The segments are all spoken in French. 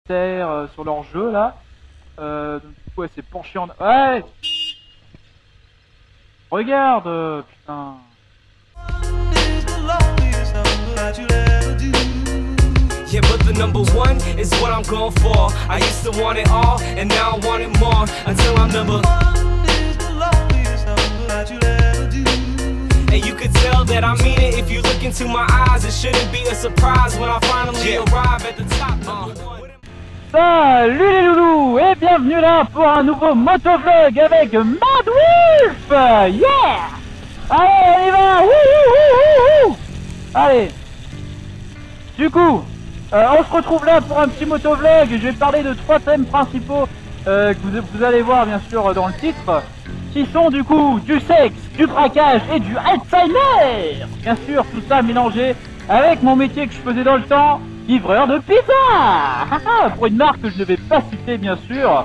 terre sur leur jeu là. Donc du coup elle s'est penchée en... Ouais. Regarde, putain. Yeah, but the number one is what I'm going for. I used to want it all, and now I want it more. Until I'm number one is the loneliest number that you'll ever do. And you could tell that I mean it if you look into my eyes. It shouldn't be a surprise when I finally arrive at the top. Salut les loulous et bienvenue là pour un nouveau motovlog avec Mad Wolf. Yeah. Allez, on y va. Wouhou. Allez. Du coup, on se retrouve là pour un petit motovlog. Je vais parler de 3 thèmes principaux que vous allez voir bien sûr dans le titre, qui sont du coup du sexe, du braquage et du Alzheimer. Bien sûr, tout ça mélangé avec mon métier que je faisais dans le temps, livreur de pizza. Pour une marque que je ne vais pas citer bien sûr.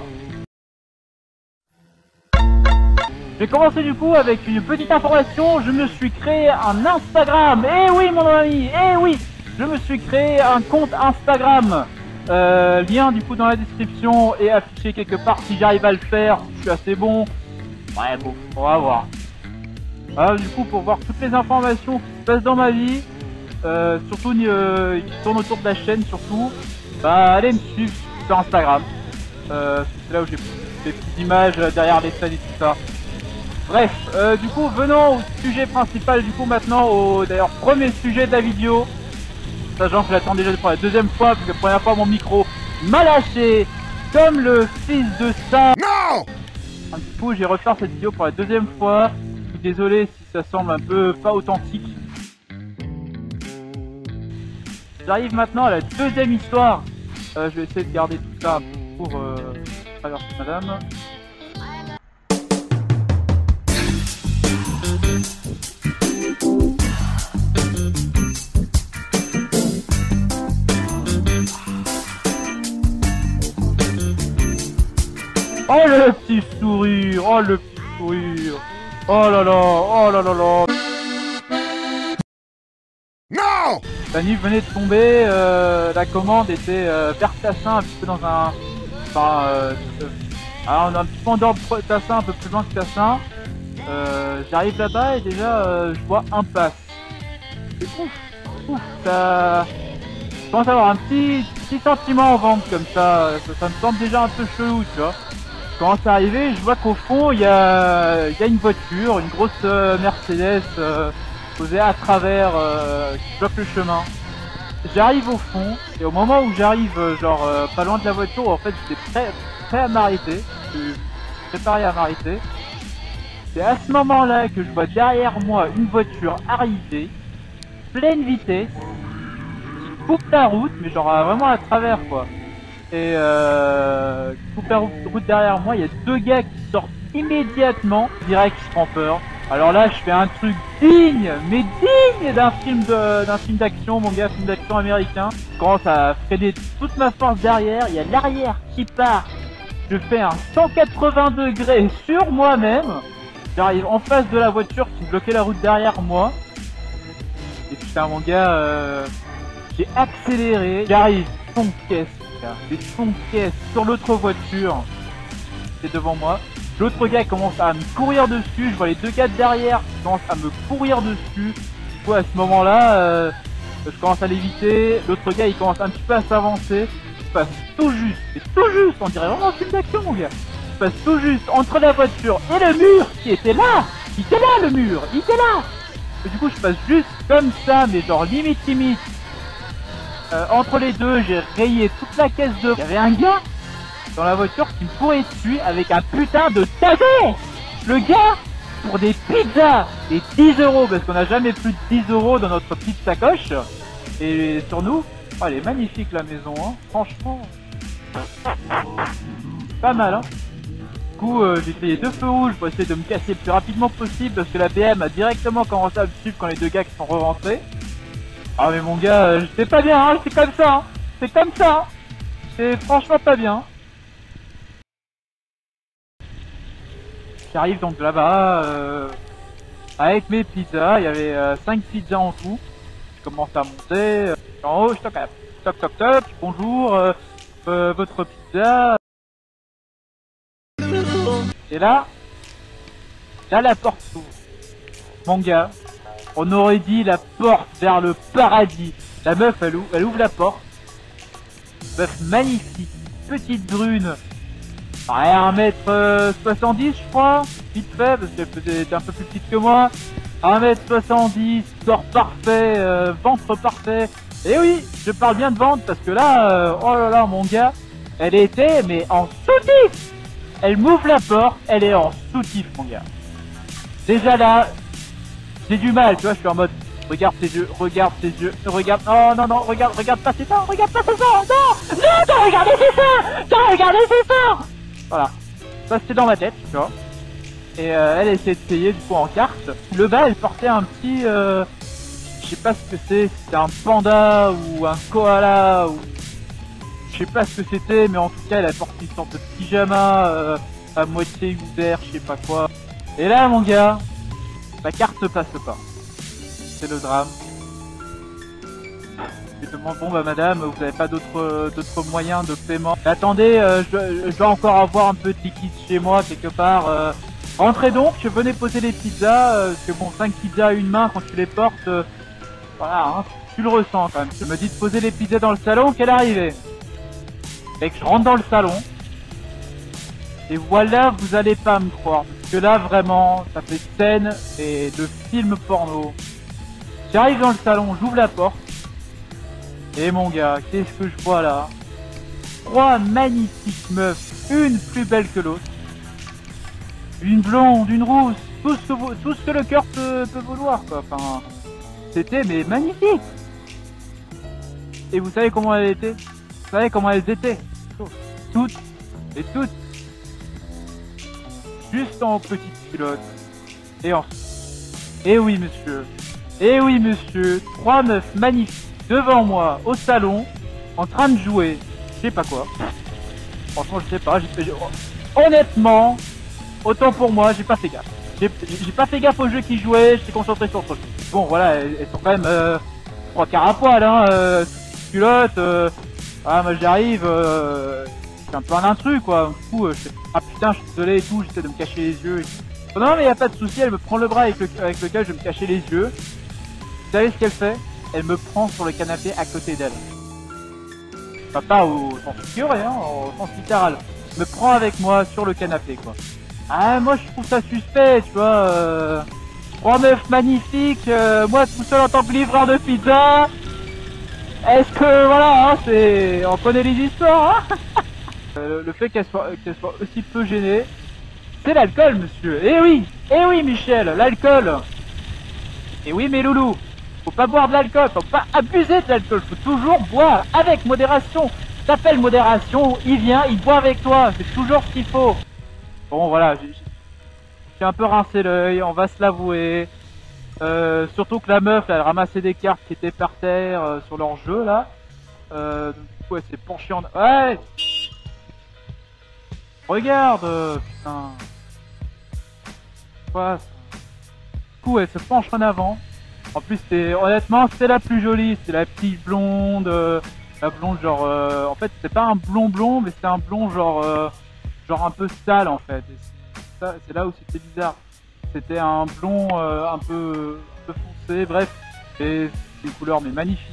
Je vais commencer du coup avec une petite information. Je me suis créé un Instagram. Eh oui mon ami, eh oui. Je me suis créé un compte Instagram, lien du coup dans la description et affiché quelque part si j'arrive à le faire, si je suis assez bon. Ouais bon, on va voir. Du coup pour voir toutes les informations qui se passent dans ma vie, surtout qui tournent autour de la chaîne surtout, bah allez me suivre sur Instagram. C'est là où j'ai des petites images derrière les scènes et tout ça. Bref, du coup venons au sujet principal du coup maintenant, au d'ailleurs premier sujet de la vidéo. Sachant que je l'attends déjà pour la deuxième fois, parce que la première fois mon micro m'a lâché comme le fils de ça. Non. Du coup j'ai refait cette vidéo pour la deuxième fois. Désolé si ça semble un peu pas authentique. J'arrive maintenant à la deuxième histoire. Je vais essayer de garder tout ça pour traverser madame. Oh le petit sourire, oh le petit sourire, oh là là, oh là là là. Non. La nuit venait de tomber, la commande était vers Tassin, un petit peu dans un... Enfin, alors on a un petit peu en dehors de Tassin, un peu plus loin que Tassin. J'arrive là-bas et déjà je vois Impasse. C'est ouf, ça... Je pense avoir un petit sentiment en ventre comme ça me semble déjà un peu chelou, tu vois. Quand c'est arrivé, je vois qu'au fond il y a une voiture, une grosse Mercedes posée à travers qui bloque le chemin. J'arrive au fond et au moment où j'arrive genre pas loin de la voiture, en fait j'étais prêt à m'arrêter, je suis préparé à m'arrêter. C'est à ce moment-là que je vois derrière moi une voiture arriver, pleine vitesse, qui coupe la route, mais genre vraiment à travers quoi. Et coupe la route derrière moi, il y a 2 gars qui sortent immédiatement, direct je prends peur. Alors là je fais un truc digne, mais digne d'un film d'action, mon gars, film d'action américain. Je commence à freiner toute ma force derrière, il y a l'arrière qui part. Je fais un 180 degrés sur moi-même. J'arrive en face de la voiture qui bloquait la route derrière moi. Et putain mon gars, j'ai accéléré, j'arrive, fond de caisse. Des fonds de caisse sur l'autre voiture, c'est devant moi. L'autre gars commence à me courir dessus, je vois les 2 gars derrière qui commencent à me courir dessus. Du coup à ce moment-là, je commence à l'éviter, l'autre gars il commence un petit peu à s'avancer. Je passe tout juste, on dirait vraiment un film d'action mon gars. Je passe tout juste entre la voiture et le mur qui était là. Il était là le mur, il était là. Et du coup je passe juste comme ça, mais genre limite. Entre les deux, j'ai rayé toute la caisse de... Il y avait un gars dans la voiture qui me courait dessus avec un putain de taser. Le gars, pour des pizzas et 10 €, parce qu'on n'a jamais plus de 10 € dans notre petite sacoche. Et sur nous, oh, elle est magnifique la maison, hein. Franchement. Pas mal, hein. Du coup, j'ai fait les 2 feux rouges pour essayer de me casser le plus rapidement possible, parce que la BM a directement commencé à me suivre quand les 2 gars qui sont re-rentrés. Ah mais mon gars, c'est pas bien, hein, c'est comme ça, hein. C'est comme ça, hein. C'est franchement pas bien. J'arrive donc là-bas avec mes pizzas, il y avait 5 pizzas en tout. Je commence à monter, en haut, je toque, toc, bonjour, votre pizza. Et là la porte s'ouvre. Mon gars, on aurait dit la porte vers le paradis. La meuf, elle ouvre la porte. Meuf magnifique, petite brune. Ouais, 1m70 je crois, vite fait, parce qu'elle était un peu plus petite que moi. 1m70, corps parfait, ventre parfait. Et oui, je parle bien de ventre parce que là, oh là là mon gars, elle était mais en soutif. Elle m'ouvre la porte, elle est en soutif mon gars. Déjà là, j'ai du mal, tu vois, je suis en mode, regarde ses yeux, regarde, non, regarde pas ses seins, non, regardez ses seins. Voilà, ça c'était dans ma tête, tu vois. Et elle essayait de payer du coup en carte. Le bas, elle portait un petit, je sais pas ce que c'est, si c'était un panda ou un koala ou je sais pas ce que c'était, mais en tout cas elle a porté une sorte de pyjama à moitié ouvert, je sais pas quoi. Et là mon gars, la carte ne passe pas. C'est le drame. Je me demande, bon bah madame, vous avez pas d'autres moyens de paiement? Attendez, je dois encore avoir un peu de liquide chez moi quelque part. Rentrez donc, venez poser les pizzas, parce que bon, 5 pizzas à une main quand tu les portes, voilà, hein, tu le ressens quand même. Je me dis de poser les pizzas dans le salon, qu'elle est arrivée. Et que je rentre dans le salon, et voilà, vous allez pas me croire, parce que là vraiment, ça fait scène et de film porno. J'arrive dans le salon, j'ouvre la porte, et mon gars, qu'est-ce que je vois là? 3 magnifiques meufs, une plus belle que l'autre. Une blonde, une rousse, tout ce que le cœur peut vouloir quoi. Enfin, c'était mais magnifique. Et vous savez comment elles étaient? Vous savez comment elles étaient? Toutes et toutes. Juste en petite culotte. Et en... Et oui monsieur, 3 meufs magnifiques devant moi au salon, en train de jouer, je sais pas quoi. Franchement je sais pas, honnêtement, autant pour moi, j'ai pas fait gaffe. J'ai pas fait gaffe au jeu qui jouait, j'étais concentré sur autre chose. Bon voilà, elles sont quand même 3 quarts à poil, hein, culotte, ah moi j'arrive, c'est un peu un intrus quoi. Du coup, je fais, ah putain, je suis désolé et tout, j'essaie de me cacher les yeux et tout. Non mais y a pas de souci, elle me prend le bras avec lequel je vais me cacher les yeux. Vous savez ce qu'elle fait? Elle me prend sur le canapé à côté d'elle. Enfin, pas au sens figuré, hein, au sens littéral. Elle me prend avec moi sur le canapé quoi. Ah moi je trouve ça suspect, tu vois. 3 meufs magnifiques, moi tout seul en tant que livreur de pizza. Est-ce que voilà, hein, c'est, on connaît les histoires. Hein. Le fait qu'elle soit aussi peu gênée, c'est l'alcool, monsieur. Eh oui, Michel, l'alcool. Eh oui, mes loulous, faut pas boire de l'alcool, faut pas abuser de l'alcool, faut toujours boire avec modération. T'appelles modération, il vient, il boit avec toi, c'est toujours ce qu'il faut. Bon, voilà, j'ai un peu rincé l'œil, on va se l'avouer. Surtout que la meuf, là, elle ramassait des cartes qui étaient par terre sur leur jeu, là. Donc, du coup, elle s'est penchée en... Ouais! Regarde, putain. Quoi ça? Du coup, elle se penche en avant. En plus, honnêtement, c'est la plus jolie. C'est la petite blonde. La blonde, genre... en fait, c'est pas un blond, mais c'est un blond, genre un peu sale, en fait. C'est là où c'était bizarre. C'était un blond un peu foncé, bref. Et c'est une couleur, mais magnifique.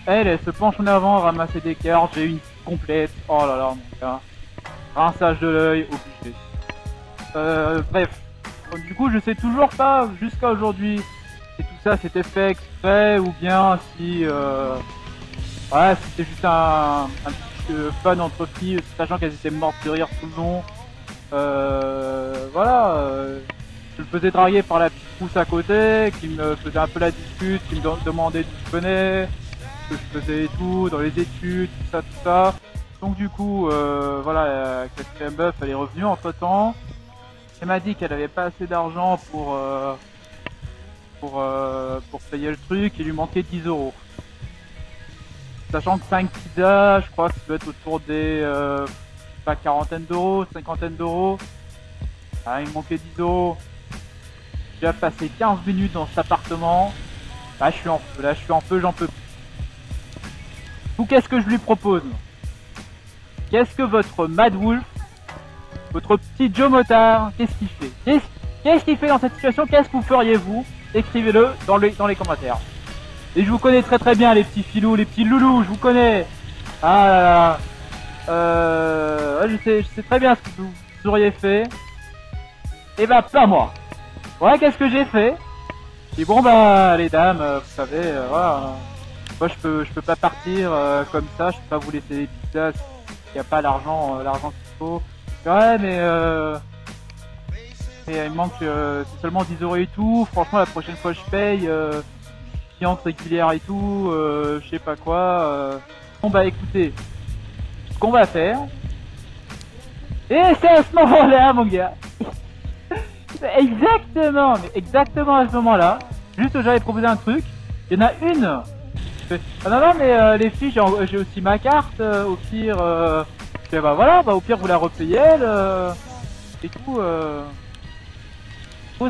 Elle se penche en avant, ramasser des cartes. J'ai une complète. Oh là là, mon gars. Rinçage de l'œil, obligé. Bref. Du coup, je sais toujours pas, jusqu'à aujourd'hui, si tout ça c'était fait exprès ou bien si... ouais, c'était juste un petit fun entre filles, sachant qu'elles étaient mortes de rire tout le long. Voilà. Je me faisais draguer par la petite rousse à côté, qui me faisait un peu la discute, qui me demandait d'où je venais, ce que je faisais et tout, dans les études, tout ça. Donc du coup, voilà, la quatrième meuf, elle est revenue entre temps. Elle m'a dit qu'elle avait pas assez d'argent pour payer le truc, il lui manquait 10 €. Sachant que 5 pizzas, je crois que ça doit être autour des pas quarantaine d'euros, cinquantaine d'euros. Ah, il me manquait 10 €. J'ai déjà passé 15 minutes dans cet appartement. Là je suis en feu, j'en peux plus. Du coup, qu'est-ce que je lui propose? Qu'est-ce que votre Mad Wolf, votre petit Joe Motard, qu'est-ce qu'il fait? Qu'est-ce qu'il fait dans cette situation? Qu'est-ce que vous feriez vous? Écrivez-le dans les commentaires. Et je vous connais très bien, les petits filous, les petits loulous, je vous connais. Ah là là. Je sais très bien ce que vous auriez fait. Et bah pas moi. Ouais, qu'est-ce que j'ai fait? J'ai dit bon bah les dames, vous savez, voilà. Moi je peux pas partir comme ça, je peux pas vous laisser les pizzas s'il n'y a pas l'argent qu'il faut. Ouais mais il me manque c'est seulement 10 € et tout. Franchement la prochaine fois je paye, cliente régulière et tout, je sais pas quoi. Bon bah écoutez, ce qu'on va faire. Et c'est à ce moment-là mon gars. Exactement, mais exactement à ce moment-là. Juste j'avais proposé un truc. Il y en a une. Ah non mais les filles j'ai aussi ma carte. Au pire, bah voilà, bah au pire vous la repayez elle. Et tout.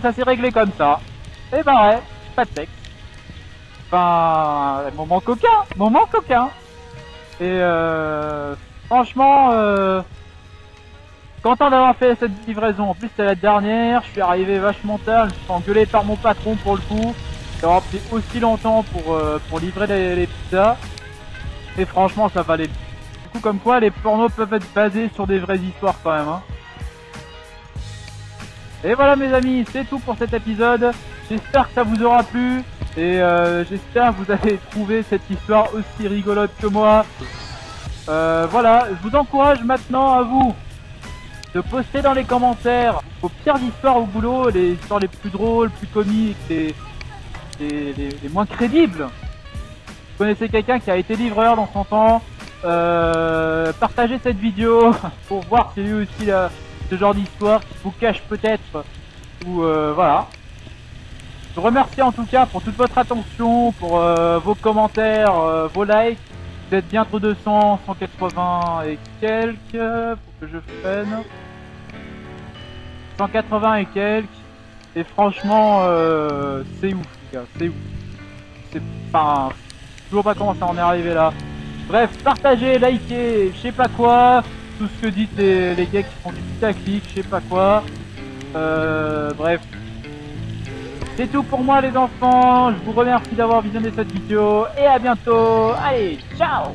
Ça s'est réglé comme ça. Et bah ouais, pas de texte. Enfin, moment coquin. Et franchement, content d'avoir fait cette livraison. En plus c'était la dernière, je suis arrivé vachement tard, je me suis fait engueuler par mon patron pour le coup. D'avoir pris aussi longtemps pour livrer les pizzas. Et franchement ça valait. Du coup comme quoi les pornos peuvent être basés sur des vraies histoires quand même. Hein. Et voilà mes amis, c'est tout pour cet épisode. J'espère que ça vous aura plu. Et j'espère que vous avez trouvé cette histoire aussi rigolote que moi. Voilà, je vous encourage maintenant à vous de poster dans les commentaires vos pires histoires au boulot, les histoires les plus drôles, plus comiques, les moins crédibles. Vous connaissez quelqu'un qui a été livreur dans son temps, partagez cette vidéo pour voir si lui aussi ce genre d'histoire qui vous cache peut-être, ou voilà. Je vous remercie en tout cas pour toute votre attention, pour vos commentaires, vos likes. Vous êtes bientôt 200, 180 et quelques, pour que je freine. 180 et quelques. Et franchement, c'est ouf les gars, c'est ouf. C'est pas... toujours pas comment ça en est arrivé là. Bref, partagez, likez, je sais pas quoi. Tout ce que disent les gars qui font du putaclic, je sais pas quoi. Bref. C'est tout pour moi les enfants, je vous remercie d'avoir visionné cette vidéo et à bientôt. Allez, ciao!